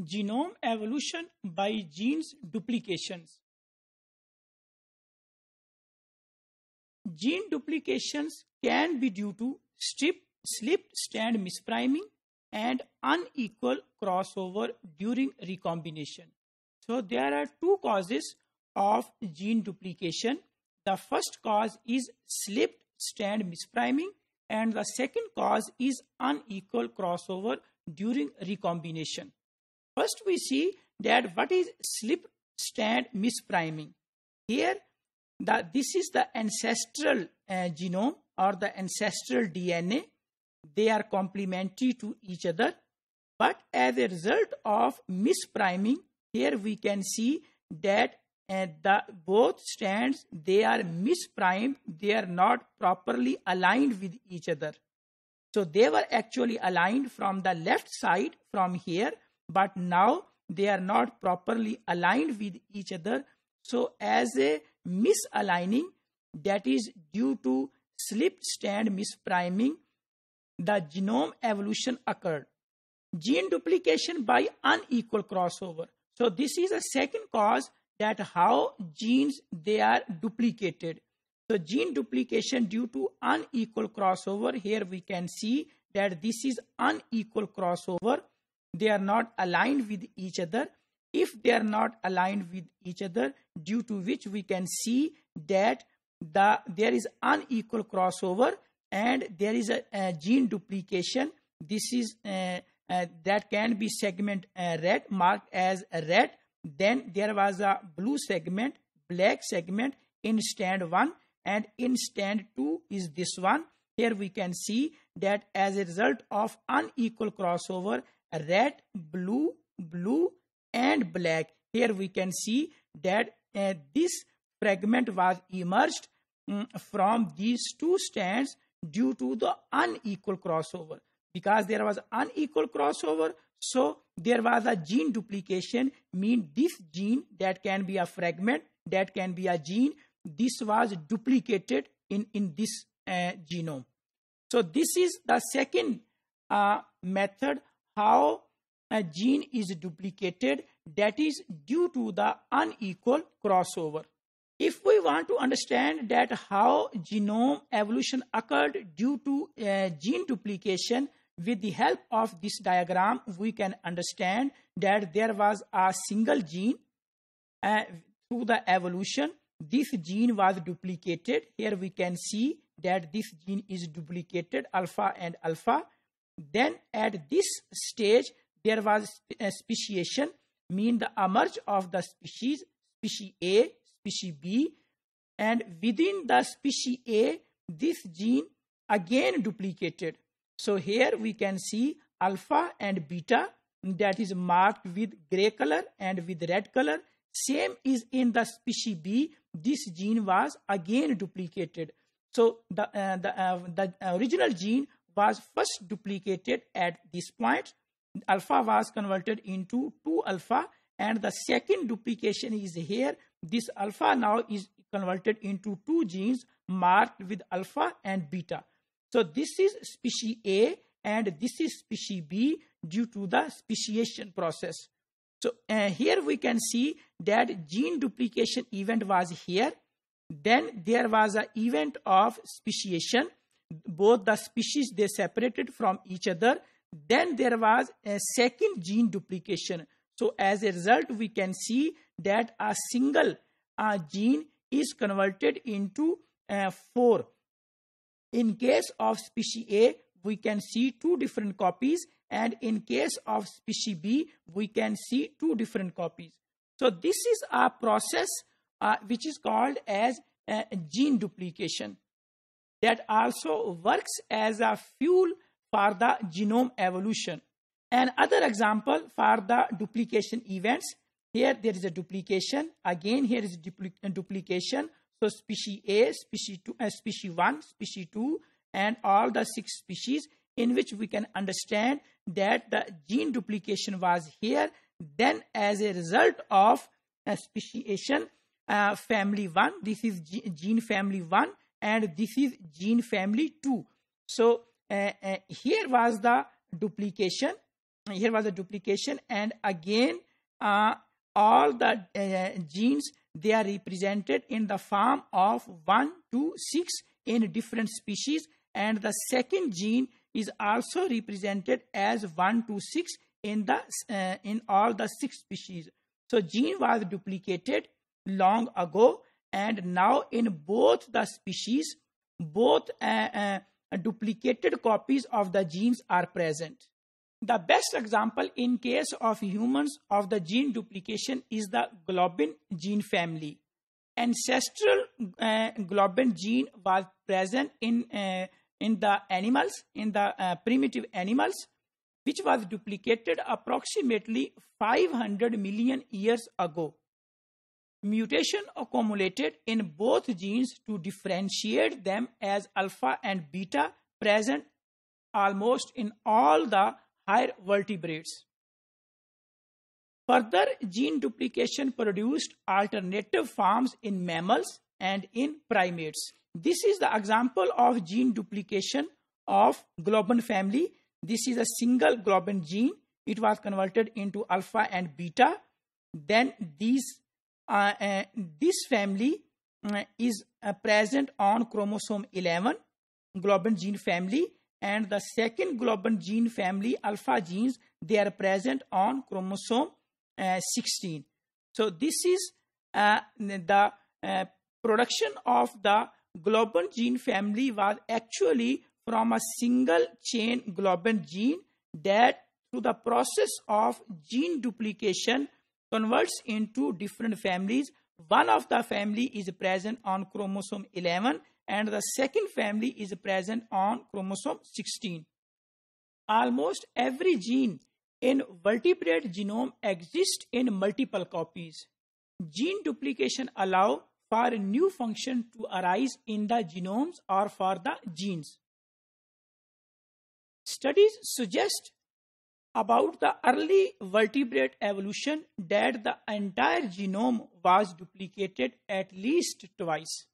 Genome evolution by genes duplications. Gene duplications can be due to slip-strand mispriming and unequal crossover during recombination. So there are two causes of gene duplication. The first cause is slip-strand mispriming and the second cause is unequal crossover during recombination. First we see that what is slip-strand mispriming. Here this is the ancestral genome or the ancestral DNA. They are complementary to each other, but as a result of mispriming, here we can see that both strands, they are misprimed, they are not properly aligned with each other. So they were actually aligned from the left side from here, but now they are not properly aligned with each other. So as a misaligning, that is due to slip-strand mispriming, the genome evolution occurred. Gene duplication by unequal crossover. So this is a second cause that how genes they are duplicated. So gene duplication due to unequal crossover. Here we can see that this is unequal crossover. They are not aligned with each other. If they are not aligned with each other, due to which we can see that there is unequal crossover and there is a gene duplication. This is that can be segment red, marked as red. Then there was a blue segment, black segment in stand 1, and in stand 2 is this one. Here we can see that as a result of unequal crossover, red, blue, blue and black. Here we can see that this fragment was emerged from these two strands due to the unequal crossover. Because there was unequal crossover, so there was a gene duplication, mean this gene that can be a fragment, that can be a gene, this was duplicated in this genome. So this is the second method how a gene is duplicated, that is due to the unequal crossover. If we want to understand that how genome evolution occurred due to gene duplication, with the help of this diagram, we can understand that there was a single gene through the evolution. This gene was duplicated. Here we can see that this gene is duplicated, alpha and alpha. Then at this stage, there was a speciation, mean the emerge of the species, species A, species B, and within the species A, this gene again duplicated. So here we can see alpha and beta, that is marked with gray color and with red color. Same is in the species B. This gene was again duplicated. So the original gene was first duplicated at this point. Alpha was converted into 2 alpha, and the second duplication is here. This alpha now is converted into 2 genes marked with alpha and beta. So this is species A and this is species B due to the speciation process. So here we can see that gene duplication event was here. Then there was an event of speciation. Both the species, they separated from each other. Then there was a second gene duplication. So as a result, we can see that a single gene is converted into 4. In case of species A, we can see 2 different copies, and in case of species B, we can see 2 different copies. So this is a process which is called as gene duplication, that also works as a fuel for the genome evolution. Another example for the duplication events, here there is a duplication, again here is duplication. So species A, species 2, species 1, species 2, and all the 6 species, in which we can understand that the gene duplication was here. Then as a result of speciation, family 1, this is gene family 1 and this is gene family 2. So here was the duplication here was a duplication, and again all the genes, they are represented in the form of 1 to 6 in different species, and the second gene is also represented as 1 to 6 in all the 6 species. So gene was duplicated long ago, and now in both the species, both duplicated copies of the genes are present. The best example in case of humans of the gene duplication is the globin gene family. Ancestral globin gene was present in the animals, in the primitive animals, which was duplicated approximately 500 million years ago. Mutation accumulated in both genes to differentiate them as alpha and beta, present almost in all the higher vertebrates. Further, gene duplication produced alternative forms in mammals and in primates. This is the example of gene duplication of globin family. This is a single globin gene. It was converted into alpha and beta. Then this family is present on chromosome 11, globin gene family, and the second globin gene family, alpha genes, they are present on chromosome 16. So this is the production of the globin gene family was actually from a single chain globin gene that through the process of gene duplication converts into different families. One of the family is present on chromosome 11 and the second family is present on chromosome 16. Almost every gene in vertebrate genome exists in multiple copies. Gene duplication allows for a new function to arise in the genomes or for the genes. Studies suggest about the early vertebrate evolution that the entire genome was duplicated at least twice.